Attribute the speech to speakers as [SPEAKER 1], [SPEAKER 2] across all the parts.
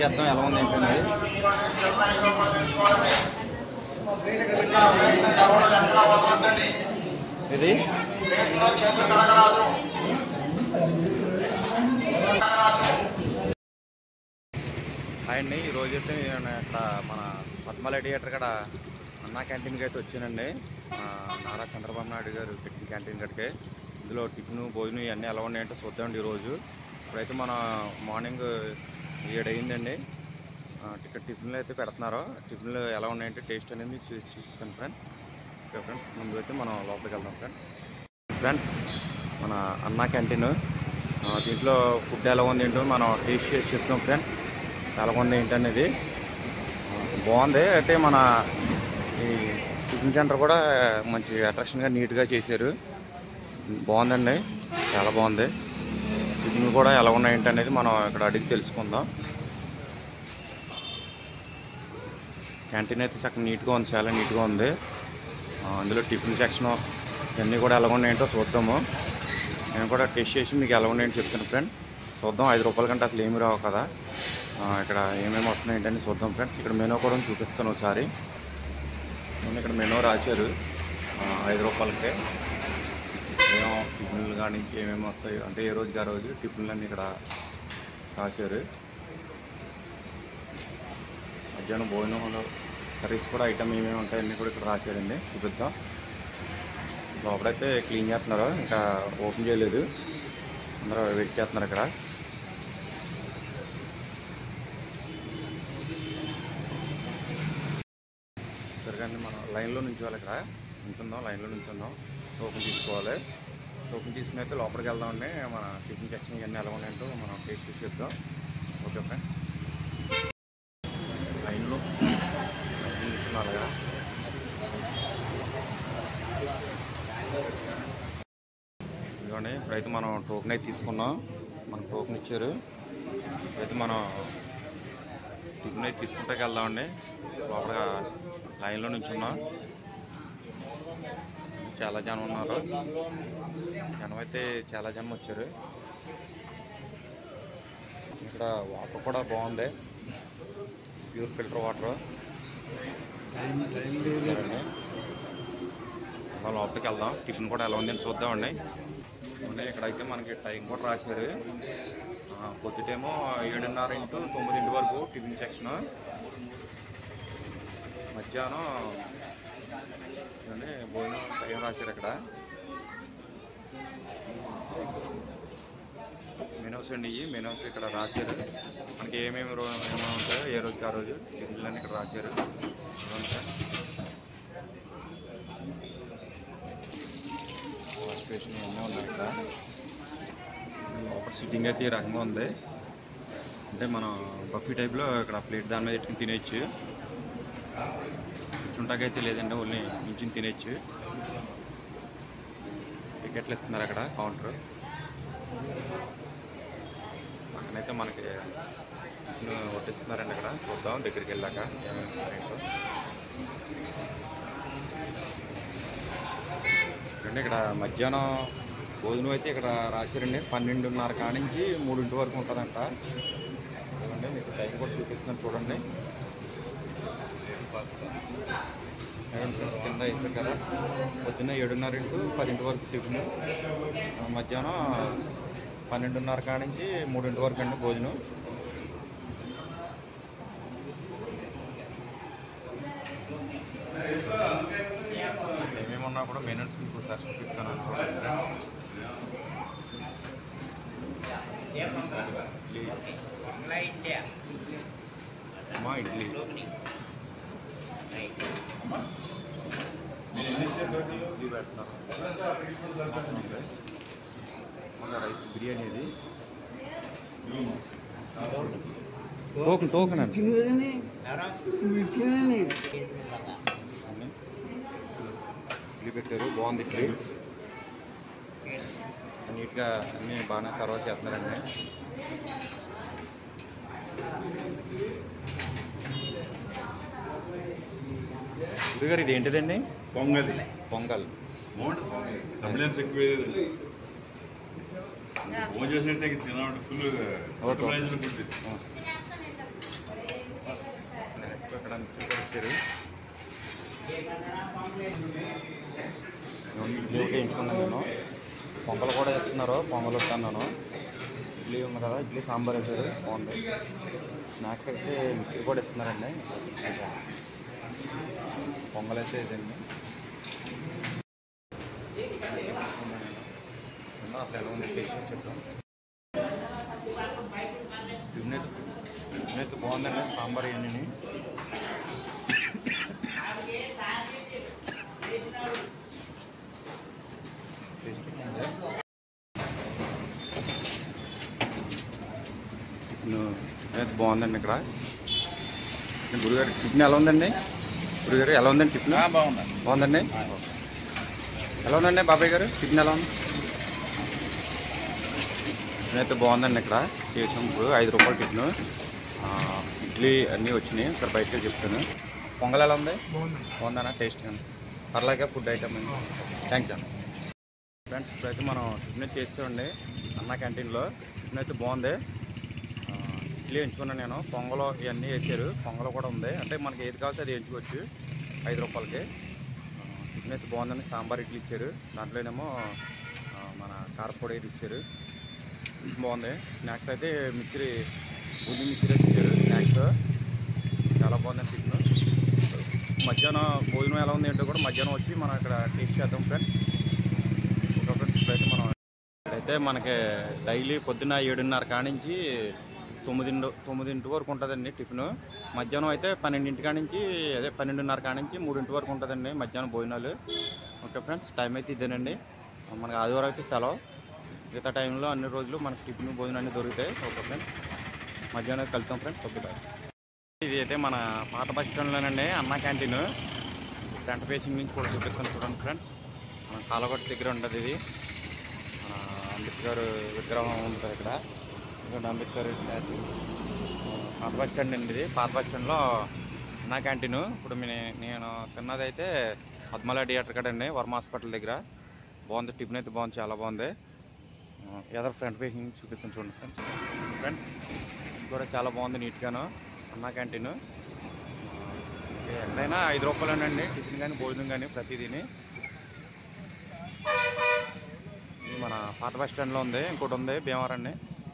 [SPEAKER 1] చేద్దాం ఎలా ఉంది ఏంటండి. ఇది హాయ్ అండి. ఈరోజైతే నేను ఇక్కడ మన పద్మాలయ థియేటర్ కాడ అన్నా క్యాంటీన్కి అయితే వచ్చానండి. నారా చంద్రబాబు నాయుడు గారు పెట్టిన క్యాంటీన్ కాడికి. ఇందులో టిఫిన్ భోజనం ఇవన్నీ ఎలా ఉన్నాయంటే చూద్దామండి ఈరోజు. ఇప్పుడైతే మన మార్నింగ్ 7 అయిందండి. టిఫిన్లు అయితే పెడుతున్నారు. టిఫిన్లు ఎలా ఉన్నాయంటే టేస్ట్ అనేది చూస్తాను ఫ్రెండ్స్. ఓకే ఫ్రెండ్స్, ముందు అయితే మనం లోపలికి వెళ్దాం ఫ్రెండ్స్. మన అన్నా క్యాంటీన్ దీంట్లో ఫుడ్ ఎలా ఉంది ఏంటో మనం టేస్ట్ చేసి చెప్తాం ఫ్రెండ్స్. చాలా బాగుంది ఏంటనేది బాగుంది. అయితే మన ఈ టిఫిన్ సెంటర్ కూడా మంచి అట్రాక్షన్గా నీట్గా చేశారు. బాగుందండి, చాలా బాగుంది. టిఫిన్లు కూడా ఎలా ఉన్నాయి ఏంటనేది మనం ఇక్కడ అడిగి తెలుసుకుందాం. క్యాంటీన్ అయితే చక్కగా నీట్గా ఉంది, చాలా నీట్గా ఉంది. అందులో టిఫిన్ సెక్షన్ ఇవన్నీ కూడా ఎలా ఉన్నాయంటో చూద్దాము. నేను కూడా టేస్ట్ చేసి మీకు ఎలా ఉన్నాయంటే చెప్తాను ఫ్రెండ్. చూద్దాం. 5 రూపాయల కంటే అసలు ఏమి రావు కదా. ఇక్కడ ఏమేమి వస్తున్నాయి ఏంటని చూద్దాం ఫ్రెండ్స్. ఇక్కడ మెనూ కూడా చూపిస్తాను ఒకసారి. ఇక్కడ మెనూ రాశారు 5 రూపాయలకే. ఏమో టిఫిన్లు కానీ ఏమేమి వస్తాయి అంటే ఏ రోజుకి ఆ రోజు టిఫిన్లు అన్నీ ఇక్కడ రాశారు. మధ్యాహ్నం భోజనంలో కర్రీస్ కూడా ఐటమ్ ఏమేమి ఉంటాయన్నీ కూడా ఇక్కడ రాశారండి. చూపిద్దాం. లోపలైతే క్లీన్ చేస్తున్నారు, ఇంకా ఓపెన్ చేయలేదు. అందరూ వెయిట్ చేస్తున్నారు ఇక్కడ. సరిగ్గా మనం లైన్లో నుంచోవాలి. ఇక్కడ నుంచుందాం, లైన్లో నుంచుందాం. టోకెన్ తీసుకోవాలి. టోకెన్ తీసుకుని అయితే లోపలికి వెళ్దామండి. మన టిఫిన్ సెక్షన్ ఇవన్నీ ఎలా ఉన్నాయంటో మనం టేస్ట్ చేసి చెప్దాం. Okay friends. లైన్లో నుంచున్నాను కదా. ఇదిగోండి, ఇప్పుడైతే మనం టోకెన్ అయితే తీసుకున్నాం. మనకు టోకెన్ ఇచ్చారు. అయితే మనం టిఫిన్ అయితే తీసుకుంటే వెళ్దామండి. లోపల లైన్లో నుంచి ఉన్నాం. చాలా జనం ఉన్నారు. జనం అయితే చాలా జనం వచ్చారు. ఇక్కడ వాటర్ కూడా బాగుంది, ప్యూర్ ఫిల్టర్ వాటర్. లోపలికి వెళ్దాం. టిఫిన్ కూడా ఎలా ఉందని చూద్దామండి. ఇక్కడైతే మనకి టైం కూడా రాశారు. పొద్దుటేమో 7:30 to 9 వరకు టిఫిన్ సెక్షన్. మధ్యాహ్నం భోజనం టైం రాశారు. ఇక్కడ మెనూస్ అండి. ఈ మెనూస్ ఇక్కడ రాశారు. మనకి ఏమేమి ఉంటాయో ఏ రోజుకి ఆ రోజు టిఫిన్లన్నీ ఇక్కడ రాశారు. స్టేషన్ ఇవన్నీ ఉన్నాయి ఇక్కడ. లోపల సిట్టింగ్ అయితే ఈ రకంగా ఉంది. అంటే మనం బఫీ టైప్లో ఇక్కడ ప్లేట్ దాని మీద పెట్టుకుని తినేయచ్చు. కూర్చుంటాకైతే లేదంటే ఓన్లీ నించుని తినేయచ్చు. టికెట్లు ఇస్తున్నారు అక్కడ కౌంటర్. పక్కనైతే మనకి వడ్డిస్తున్నారండి. అక్కడ చూద్దాం దగ్గరికి వెళ్ళాక ఏమేంటో. అంటే ఇక్కడ మధ్యాహ్నం భోజనం అయితే ఇక్కడ రాశారండి. 12:30 కాడి నుంచి 3 వరకు ఉంటుందంట. చూడండి, మీకు టైం కూడా చూపిస్తున్నాను చూడండి. కింద వేసారు కదా. పొద్దున్న 7:30 to 10 వరకు టిఫిన్. మధ్యాహ్నం 12:30 కాడి నుంచి 3 వరకు అండి భోజనం. ఏమేమన్నా కూడా మెనూస్ మీకు ఒకసారి చూపిస్తాను చూడండి. ఇడ్లీ పెడుతున్నారు. రైస్ బిర్యానీ. ఇది టోకెన్ అండి. ఇడ్లీ పెట్టారు, బాగుంది ఇడ్లీ. నీట్గా అన్నీ బాగానే సర్వ్ చేస్తున్నారండి. గురుగారు ఇది ఏంటిదండి?
[SPEAKER 2] పొంగల్.
[SPEAKER 1] పొంగల్
[SPEAKER 2] అంబులెన్స్ ఎక్కువ ఫోన్ చేసినట్టే తినాలి. ఫుల్
[SPEAKER 1] మిర్చి కూడా ఇచ్చారు. ఇడ్లీ ఒకటి వేయించుకున్నాను నేను. పొంగల్ కూడా వేస్తున్నారు, పొంగల్ వస్తున్నాను. ఇడ్లీ ఉంది కదా, ఇడ్లీ సాంబార్ వేసారు, బాగుంది. స్నాక్స్ అయితే మిర్చి కూడా ఇస్తున్నారండి. పొంగల్ అయితే ఇదండి. అట్లా ఎలా ఉంది టేస్ట్ చెప్తాం. టిఫిన్ అయితే బాగుందండి, సాంబార్ ఇవన్నీ. టిఫిన్ అయితే బాగుందండి. ఇక్కడ గురుగారు టిఫిన్ ఎలా ఉందండి? గురుగారు ఎలా ఉందండి టిఫిన్? బాగుందండి. ఎలా ఉందండి బాబాయ్ గారు టిఫిన్ ఎలా ఉంది? టిఫిన్ అయితే బాగుందండి. ఇక్కడ చేసాం ఇప్పుడు 5 రూపాయలు టిఫిన్. ఇడ్లీ అన్నీ వచ్చినాయి. ఇక్కడ బయటకే చెప్తాను. పొంగల్ ఎలా ఉంది? బాగుందన్నా టేస్ట్ కానీ పర్లాగే ఫుడ్ ఐటమ్ అండి. Thank you friends. ఇప్పుడైతే మనం టిఫిన్ చేసామండి అన్నా క్యాంటీన్లో. టిఫిన్ అయితే బాగుంది. ఇడ్లీ ఎంచుకున్నాను నేను. పొంగలో ఇవన్నీ వేసారు. పొంగలో కూడా ఉంది, అంటే మనకి ఏది కావాల్సి అది ఎంచుకోవచ్చు 5 రూపాయలకి. టిఫిన్ అయితే బాగుందండి. సాంబార్ ఇడ్లీ ఇచ్చారు, దాంట్లోనేమో మన కారపొడి అయితే ఇచ్చారు, బాగుంది. స్నాక్స్ అయితే మిర్చి పూజ మిర్చి అయితే ఇచ్చారు. స్నాక్స్ చాలా బాగుందండి టిఫిన్. మధ్యాహ్నం భోజనం ఎలా ఉంది ఏంటో కూడా మధ్యాహ్నం వచ్చి మనం ఇక్కడ టేస్ట్ చేద్దాం ఫ్రెండ్స్. ఫ్రెండ్స్ ఇప్పుడైతే మనం అయితే మనకి డైలీ పొద్దున్న 7:30 కానించి 9 వరకు ఉంటుందండి టిఫిన్. మధ్యాహ్నం అయితే 12 కానించి, అదే 12:30 కానించి 3 వరకు ఉంటుందండి మధ్యాహ్నం భోజనాలు. ఓకే ఫ్రెండ్స్, టైం అయితే ఇదేనండి. మనకి ఆదివారం అయితే సెలవు. మిగతా టైంలో అన్ని రోజులు మనకి టిఫిన్ భోజనం అన్నీ దొరుకుతాయి. ఓకే ఫ్రెండ్స్, మధ్యాహ్నం కలుద్దాం ఫ్రెండ్స్. Okay bye. ఇది అయితే మన పాత బస్ స్టాండ్లోనండి అన్నా క్యాంటీన్. ఫ్రంట్ ఫేసింగ్ నుంచి కూడా చూపిస్తాను చూడండి ఫ్రెండ్స్. మన కాలగొట్ట దగ్గర ఉంటుంది ఇది. మన అంబేద్కర్ విగ్రహం ఉంటుంది ఇక్కడ. ఇక్కడ అంబేద్కర్ స్టాచ్యూ. పాత బస్ స్టాండ్ అండి ఇది. పాత బస్ స్టాండ్లో అన్నా క్యాంటీన్. ఇప్పుడు నేను తిన్నదైతే పద్మల థియేటర్ కదండి, వర్మ హాస్పిటల్ దగ్గర. బాగుంది టిఫిన్ అయితే బాగుంది, చాలా బాగుంది. ఏదో ఫ్రంట్ ఫేసింగ్ చూపిస్తాను చూడండి ఫ్రెండ్స్. ఫ్రెండ్స్ కూడా చాలా బాగుంది నీట్గాను అన్నా క్యాంటీన్. ఎక్కడైనా 5 రూపాయలేనండి టిఫిన్ కానీ భోజనం కానీ ప్రతిదీని. ఇది మన పాత బస్ స్టాండ్లో ఉంది. ఇంకోటి ఉంది భీమవరం.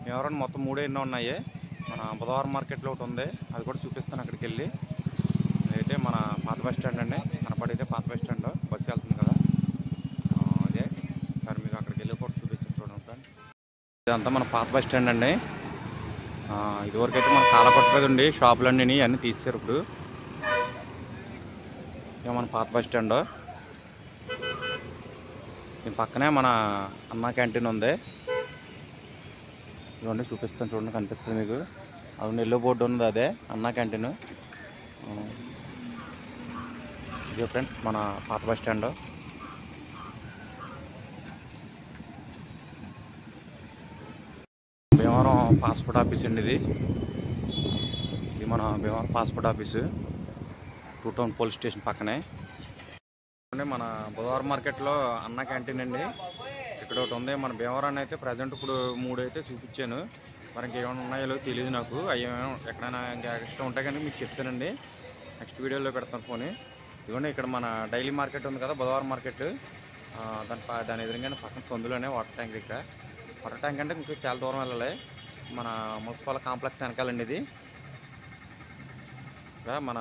[SPEAKER 1] భీమవరం మొత్తం 3 ఎన్నో ఉన్నాయి. మన బుధవారం మార్కెట్లో ఒకటి ఉంది, అది కూడా చూపిస్తాను అక్కడికి వెళ్ళి. అయితే మన పాత బస్ స్టాండ్ అండి, కనపడైతే పాత బస్ స్టాండ్ బస్సు వెళ్తుంది కదా, అదే సార్. మీకు అక్కడికి వెళ్ళి కూడా చూపిస్తాను చూడండి ఫ్రెండ్. ఇదంతా మన పాత బస్ స్టాండ్ అండి. ఇదివరకు అయితే మన కాలకొట్ట మీద ఉండి షాపులన్నీ అన్నీ తీసేశారు ఇప్పుడు. ఇక మన పాత బస్ స్టాండ్. దీని పక్కనే మన అన్నా క్యాంటీన్ ఉంది. ఇవన్నీ చూపిస్తాను చూడండి, కనిపిస్తుంది మీకు. అది ఎల్లో బోర్డు ఉంది, అదే అన్నా క్యాంటీన్. ఇదే ఫ్రెండ్స్ మన పాత bus stand. Bhimavaram passport office అండి ఇది. ఇది మన Bhimavaram passport office, 2 town police station పక్కనే. మన బుధవారం మార్కెట్లో అన్నా క్యాంటీన్ అండి. ఇక్కడ ఒకటి ఉంది మన భీమవరాన్ని. అయితే ప్రజెంట్ ఇప్పుడు 3 అయితే చూపించాను. మరి ఇంకేమైనా ఉన్నాయో తెలియదు నాకు. అవి ఎక్కడైనా ఇంకా ఎక్స్ట్రా ఉంటాయి కానీ మీకు చెప్తానండి, నెక్స్ట్ వీడియోలో పెడతాను ఫోన్. ఇవన్నీ ఇక్కడ మన డైలీ మార్కెట్ ఉంది కదా, బుధవారం మార్కెట్. దాని ఎదురుగానే పక్కన సందులోనే వాటర్ ట్యాంక్. ఇక్కడ వాటర్ ట్యాంక్ అంటే మీకు చాలా దూరం వెళ్ళాలి. మన మున్సిపల్ కాంప్లెక్స్ వెనకాలండి ఇది. మన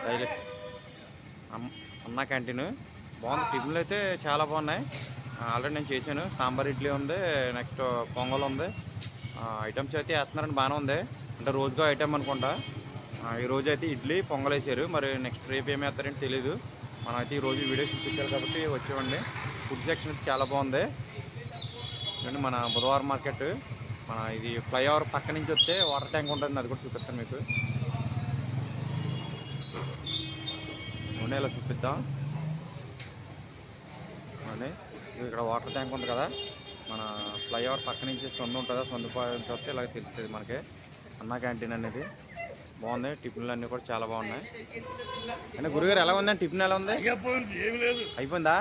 [SPEAKER 1] డైలీ అన్నా క్యాంటీన్ బాగుంది. టిఫిన్లు అయితే చాలా బాగున్నాయి. ఆల్రెడీ నేను చేశాను. సాంబార్ ఇడ్లీ ఉంది, నెక్స్ట్ పొంగల్ ఉంది. ఐటమ్స్ అయితే వేస్తున్నారని బాగానే ఉంది, అంటే రోజుగా ఐటమ్ అనుకుంటా. ఈరోజు అయితే ఇడ్లీ పొంగల్ వేసారు, మరి నెక్స్ట్ రేపు ఏమి వేస్తారంటే తెలీదు. మనం అయితే ఈరోజు వీడియో చూపించాలి కాబట్టి వచ్చామండి. ఫుడ్ సెక్షన్ అయితే చాలా బాగుంది. ఇదండి మన బుధవారం మార్కెట్. మన ఇది ఫ్లైఓవర్ పక్క నుంచి వస్తే వాటర్ ట్యాంక్ ఉంటుంది, అది కూడా చూపిస్తాను మీకు. ఇలా చూపిద్దాం అని. ఇక్కడ వాటర్ ట్యాంక్ ఉంది కదా, మన ఫ్లైఓవర్ పక్క నుంచి సందు ఉంటుందా, సందు నుంచి వస్తే ఇలాగ తెలుస్తుంది మనకి. అన్నా క్యాంటీన్ అనేది బాగుంది. టిఫిన్లు అన్నీ కూడా చాలా బాగున్నాయి. అంటే గురుగారు ఎలా ఉందండి టిఫిన్? ఎలా ఉంది? అయిపోయిందా?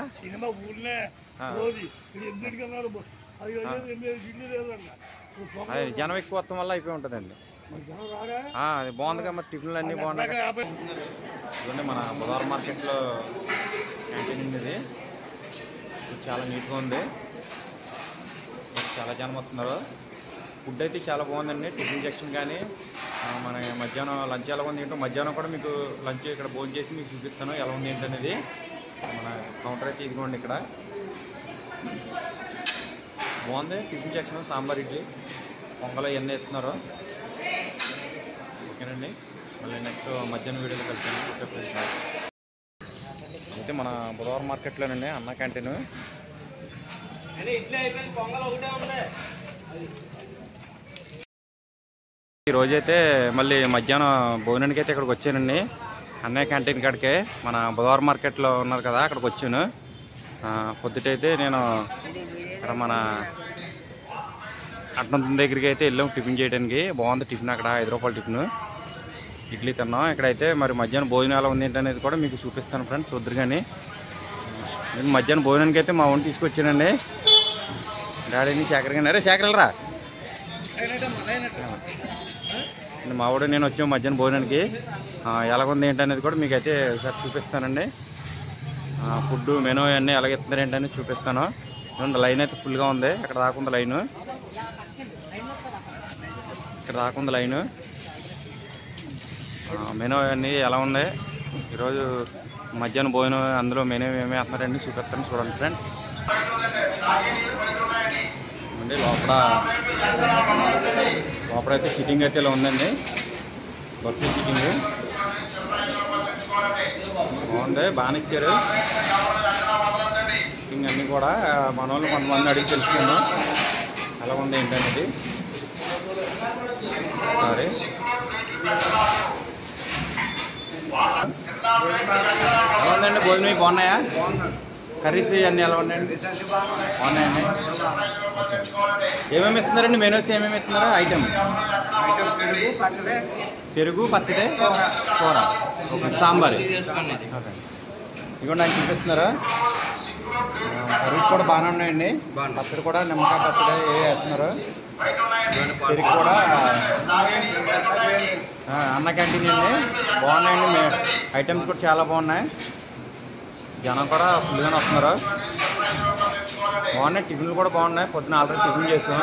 [SPEAKER 1] అదే జనం ఎక్కువ వస్తాం వల్ల అయిపోయి ఉంటుందండి. అది బాగుందిగా మరి టిఫిన్లు అన్నీ బాగున్నాయి. ఇదిగోండి మన బుధవారం మార్కెట్లో క్యాంటీన్ ఇది చాలా నీట్గా ఉంది. చాలా జనం వస్తున్నారు. ఫుడ్ అయితే చాలా బాగుందండి. టిఫిన్ సెక్షన్ కానీ మన మధ్యాహ్నం లంచ్ ఎలా ఉంది ఏంటో మధ్యాహ్నం కూడా మీకు లంచ్ ఇక్కడ భోజనం చేసి మీకు చూపిస్తాను ఎలా ఉంది ఏంటనేది. మన కౌంటర్ అయితే ఇదిగోండి ఇక్కడ బాగుంది. టిఫిన్ సెక్షన్ సాంబార్ ఇడ్లీ పొంగల్ ఇవన్నీ ఎత్తున్నారు. ఓకేనండి, మళ్ళీ నెక్స్ట్ మధ్యాహ్నం వీడియోలో కలిసాను. అయితే మన బుధవారం మార్కెట్లోనండి అన్న క్యాంటీన్. ఈరోజైతే మళ్ళీ మధ్యాహ్నం భోజనానికి అయితే ఇక్కడికి వచ్చానండి. అన్నయ్య క్యాంటీన్ కాడికే మన బుధవారం మార్కెట్లో ఉన్నారు కదా అక్కడికి వచ్చాను. పొద్దుటైతే నేను ఇక్కడ మన అట్నం దగ్గరికి అయితే వెళ్ళాం టిఫిన్ చేయడానికి. బాగుంది టిఫిన్ అక్కడ 5 రూపాయల టిఫిన్ ఇడ్లీ తిన్నాం. ఇక్కడైతే మరి మధ్యాహ్నం భోజనం ఎలా ఉంది ఏంటనేది కూడా మీకు చూపిస్తాను ఫ్రెండ్స్. వద్దురు కానీ నేను మధ్యాహ్నం భోజనానికి అయితే మా ఊరిని తీసుకొచ్చానండి. డాడీని శేఖర్ గారు అరే శేఖర్ రా మా ఊడు నేను వచ్చాము మధ్యాహ్నం భోజనానికి. ఎలాగుంది ఏంటనేది కూడా మీకు అయితే ఒకసారి చూపిస్తానండి. ఫుడ్ మెనూ అన్నీ ఎలాగెత్తున్నారు ఏంటనేది చూపిస్తాను. లైన్ అయితే ఫుల్గా ఉంది. అక్కడ దాకుంది లైను, ఇక్కడ దాకుంది లైను. మెనూ అన్నీ ఎలా ఉంది ఈరోజు మధ్యాహ్నం భోజనం అందులో మెనూ ఏమి వేస్తున్నారండి చూపిస్తాను చూడండి ఫ్రెండ్స్. అండి లోపలైతే సిట్టింగ్ అయితే ఇలా ఉందండి. బఫే సిట్టింగ్ బాగుంది, బాగానే ఇచ్చారు. సిట్టింగ్ అన్నీ కూడా మన వాళ్ళు కొంతమంది అడిగి తెలుసుకున్నాం ఎలా ఉంది ఏంటనేది. సారీ ఎలా ఉందండి భోజనం బాగున్నాయా? కర్రీస్ అన్నీ ఎలా ఉన్నాయండి? బాగున్నాయండి. ఏమేమి ఇస్తున్నారండి మెనూస్? ఏమేమి ఇస్తున్నారు ఐటమ్? పెరుగు పచ్చడి కూర సాంబార్. ఓకే ఇదిగోండి ఆయన చూపిస్తున్నారు. కర్రీస్ కూడా బాగానే ఉన్నాయండి. పచ్చడి కూడా నిమ్మకాయ పచ్చడి వేస్తున్నారు. పెరుగు కూడా అన్న క్యాంటీన్ అండి. బాగున్నాయండి ఐటమ్స్ కూడా చాలా బాగున్నాయి. జనం కూడా ఫుల్గానే వస్తున్నారు. బాగున్నాయి టిఫిన్లు కూడా బాగున్నాయి. పొద్దున ఆల్రెడీ టిఫిన్ చేసాం.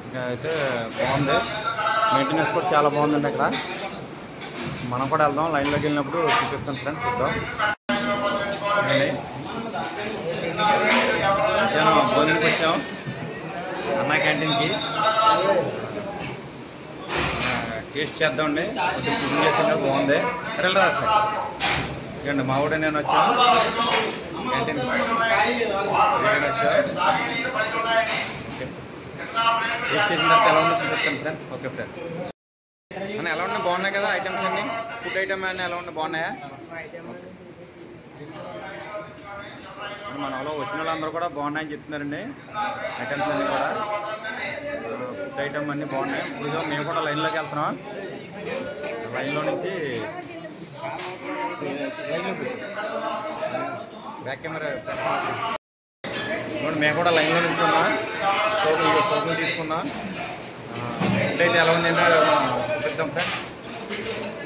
[SPEAKER 1] ఇంకా అయితే బాగుంది. మెయింటెనెన్స్ కూడా చాలా బాగుందండి ఇక్కడ. మనం కూడా వెళ్దాం లైన్లోకి వెళ్ళినప్పుడు చూపిస్తాం ఫ్రెండ్స్. చూద్దాం మధ్యాహ్నం భోజనానికి వచ్చాం అన్న క్యాంటీన్కి. టేస్ట్ చేద్దామండి. కొంచెం టిఫిన్ చేసాం కదా బాగుంది. వెళ్ళరా సార్ ఇవ్వండి మా ఊడే నేను వచ్చాను క్యాంటీన్ వచ్చా. టేస్ట్ చేసిన తర్వాత ఎలా ఉందో చూపిస్తాను ఫ్రెండ్స్. ఓకే ఫ్రెండ్స్ అన్న ఎలా ఉన్నాయి? బాగున్నాయి కదా ఐటమ్స్ అన్నీ? ఫుడ్ ఐటమ్ అన్నీ ఎలా ఉన్నాయి? బాగున్నాయా? మన వాళ్ళు వచ్చిన వాళ్ళందరూ కూడా బాగున్నాయని చెప్తున్నారండి. ఐటమ్స్ అన్నీ కూడా ఫుడ్ ఐటమ్ అన్నీ బాగున్నాయి. ఇప్పుడు మేము కూడా లైన్లోకి వెళ్తున్నాం. లైన్లో నుంచి బ్యాక్ కెమెరా మేము కూడా లైన్లో నుంచి ఉన్నాం. టోకెన్ తీసుకున్నాం. ఫుడ్ అయితే ఎలా ఉంది చూపిద్దాం ఫ్రెండ్స్.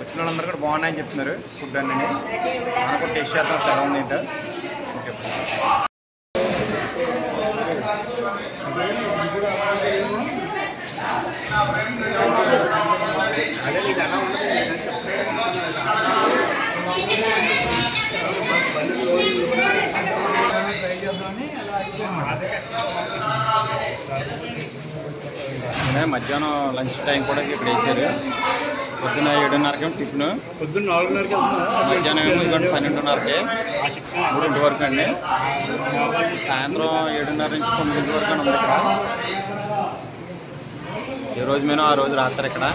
[SPEAKER 1] వచ్చిన వాళ్ళందరూ కూడా బాగున్నాయని చెప్తున్నారు ఫుడ్ అన్నీ. మనం కూడా టేస్ట్ చేద్దాం ఎలా ఉంది ఏంటో. ఓకే మధ్యాహ్నం లంచ్ టైం కూడా ఇక్కడ వేసారు. పొద్దున్న 7:30కి టిఫిన్, పొద్దున్న 4:30కి మధ్యాహ్నం 12:30కి 3 వరకు అండి. సాయంత్రం 7:30 నుంచి 9 వరకు ఉంది ఇక్కడ. ఏ రోజు మేము ఆ రోజు రాత్రి ఇక్కడ.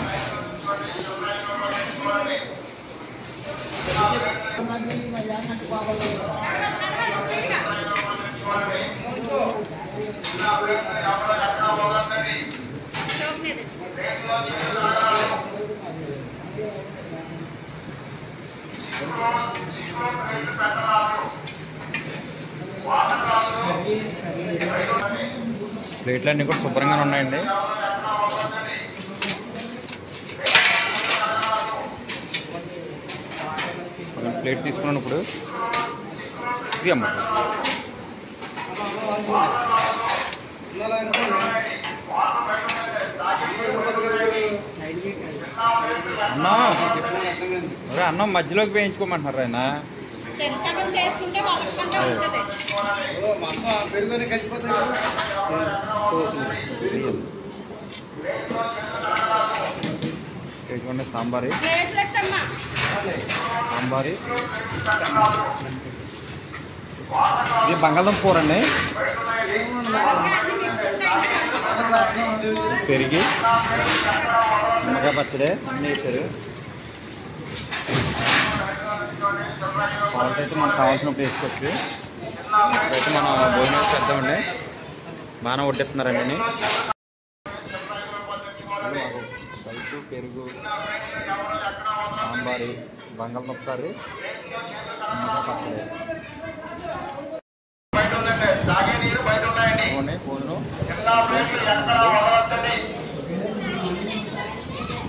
[SPEAKER 1] ప్లేట్లన్నీ కూడా శుభ్రంగానే ఉన్నాయండి. ప్లేట్ తీసుకున్నాను ఇప్పుడు. ఇది అమ్మ అన్నం అన్నం మధ్యలోకి వేయించుకోమంటున్నారు ఆయన. సాంబారి సాంబారి ఇది బంగాళదుంప కూర అండి. పెరిగి నిమ్మకాయ పచ్చడి అన్నీ వేసారు. సాల్ట్ అయితే మనకు కావాల్సినప్పుడు వేసుకోవచ్చు. ఇప్పుడైతే మనం భోజనం చేద్దామండి. బాగానే వడ్డిస్తున్నారండి. రైసు పెరుగు సాంబారి బంగాళదుంప కర్రీ నిమ్మకాయ పచ్చడి భోజనం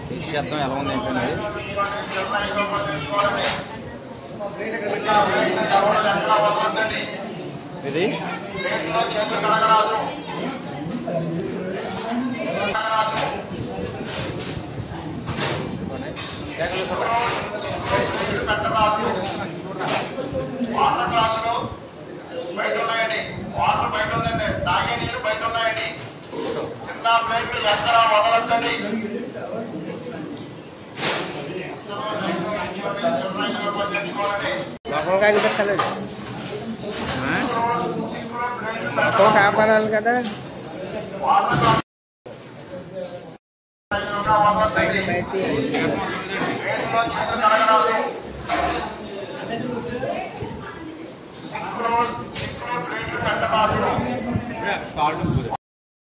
[SPEAKER 1] టేస్ట్ చేద్దాం ఎలా ఉంది ఏంటండి. ఇది
[SPEAKER 3] కాపాడాలి కదా.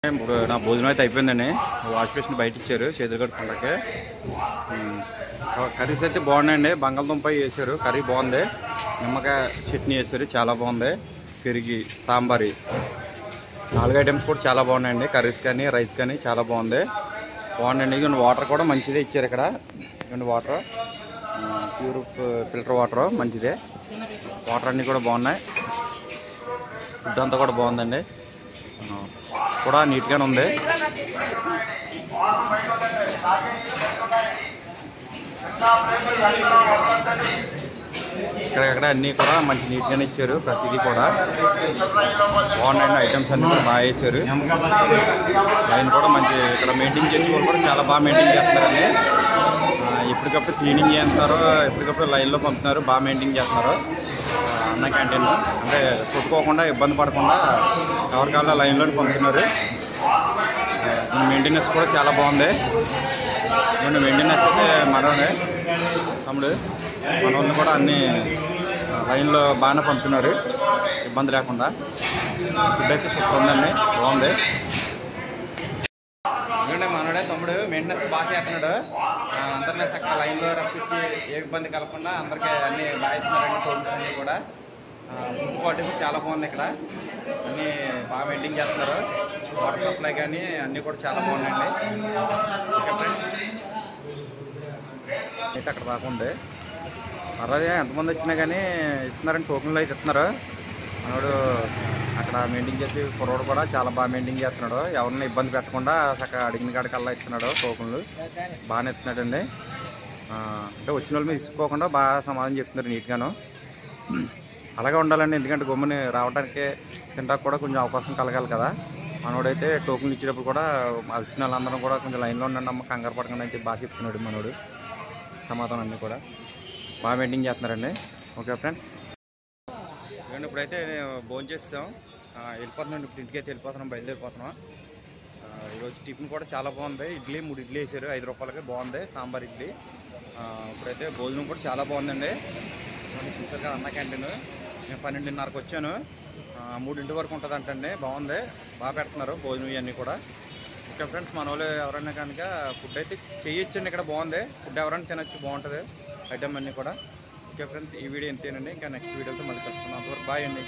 [SPEAKER 1] ఇప్పుడు నా భోజనం అయితే అయిపోయిందండి. వాష్ బేసిన్ బయట ఇచ్చారు చేతులు కట్టుకుంటాకే. కర్రీస్ అయితే బాగున్నాయండి. బంగాళదుంప వేసారు, కర్రీ బాగుంది. నిమ్మకాయ చట్నీ వేసారు, చాలా బాగుంది. పెరిగి సాంబారి 4 ఐటమ్స్ కూడా చాలా బాగున్నాయండి. కర్రీస్ కానీ రైస్ కానీ చాలా బాగుంది. బాగుందండి. ఇదిగోండి వాటర్ కూడా మంచిదే ఇచ్చారు ఇక్కడ. ఇదిగోండి వాటర్ ప్యూర్ ఫిల్టర్ వాటర్ మంచిదే. వాటర్ అన్నీ కూడా బాగున్నాయి. ఫుడ్ అంతా కూడా బాగుందండి. కూడా నీట్గానే ఉంది. ఇక్కడ అన్నీ కూడా మంచి నీట్గానే ఇచ్చారు. ప్రతిదీ కూడా బాగున్నాయండి. ఐటమ్స్ అన్నీ కూడా బాగా వేసారు. లైన్ కూడా మంచి ఇక్కడ మెయింటైన్ చేసుకోవాలి కూడా చాలా బాగా మెయింటైన్ చేస్తారండి. ఎప్పటికప్పుడు క్లీనింగ్ చేస్తున్నారు, ఎప్పటికప్పుడు లైన్లో పంపుతున్నారు, బాగా మెయింటైన్ చేస్తున్నారు. అన్న క్యాంటీన్ అంటే కొట్టుకోకుండా ఇబ్బంది పడకుండా ఎవరి కాళ్ళ లైన్లో పంపుతున్నారు. మెయింటెనెన్స్ కూడా చాలా బాగుంది. మెయింటెనెన్స్ అయితే మనోనే తమ్ముడు మనోళ్ళని కూడా అన్ని లైన్లో బాగానే పంపుతున్నారు ఇబ్బంది లేకుండా. ఫుడ్ అయితే సూపర్ ఉందండి, బాగుంది. ఎందుకంటే మనోడే తమ్ముడు మెయింటెనెన్స్ బాగా చేస్తున్నాడు. అందరినీ చక్కగా లైన్లో రప్పించి ఏ ఇబ్బంది కలగకుండా అందరికీ అన్నీ బాగా ఇస్తున్నారండి. టోల్స్ అన్నీ కూడా ఫుడ్ క్వాలిటీ చాలా బాగుంది. ఇక్కడ అన్నీ బాగా మెయింటైన్ చేస్తున్నారు. వాటర్ సప్లై కానీ అన్నీ కూడా చాలా బాగున్నాయండి. ఓకే ఫ్రెండ్స్, అయితే అక్కడ బాగుంది. అలాగే ఎంతమంది వచ్చినా కానీ ఇస్తున్నారండి, టోకెన్లు అయితే ఇస్తున్నారు. మనోడు అక్కడ మెయింటైన్ చేసి కుర్రోడు కూడా చాలా బాగా మెయింటైన్ చేస్తున్నాడు. ఎవరిని ఇబ్బంది పెట్టకుండా చక్కగా అడిగిన కాడికల్లా ఇస్తున్నాడు. టోకెన్లు బాగానే ఇస్తున్నాడండి. అంటే వచ్చిన వాళ్ళు మీద ఇసుకోకుండా బాగా సమాధానం చెప్తున్నారు నీట్గాను. అలాగే ఉండాలండి. ఎందుకంటే గమ్ముని రావడానికి తినడానికి కూడా కొంచెం అవకాశం కలగాలి కదా. మనోడైతే టోకెన్లు ఇచ్చేటప్పుడు కూడా వచ్చిన వాళ్ళందరం కూడా కొంచెం లైన్లో ఉండండి అమ్మ, కంగారు పడకుండా అయితే బాగా చెప్తున్నాడు మనోడు. సమాధానం అన్నీ కూడా బాగా మెయింటైన్ చేస్తున్నారండి. ఓకే ఫ్రెండ్స్, ఇవ్వండి ఇప్పుడైతే భోజనం చేస్తాం, వెళ్ళిపోతున్నాం. ఇప్పుడు ఇంటికి అయితే వెళ్ళిపోతున్నాం, బయలుదేరిపోతున్నాం. ఈరోజు టిఫిన్ కూడా చాలా బాగుంది. ఇడ్లీ 3 ఇడ్లీ వేసారు, 5 రూపాయలకి బాగుంది. సాంబార్ ఇడ్లీ. ఇప్పుడైతే భోజనం కూడా చాలా బాగుందండి. చూసారు కదా అన్న క్యాంటీన్. నేను 12:30కి వచ్చాను, 3 వరకు ఉంటుంది అంటండి. బాగుంది, బాగా పెడుతున్నారు భోజనం ఇవన్నీ కూడా. ఓకే ఫ్రెండ్స్, మన వాళ్ళు ఎవరైనా కనుక ఫుడ్ అయితే చేయొచ్చండి. ఇక్కడ బాగుంది ఫుడ్, ఎవరైనా తినొచ్చు, బాగుంటుంది ఐటమ్ అన్నీ కూడా. ఓకే ఫ్రెండ్స్, ఈ వీడియో ఇంతేనండి. ఇంకా నెక్స్ట్ వీడియోతో మళ్ళీ కలుసుకున్నాం. అంతవరకు బాయ్ అండి.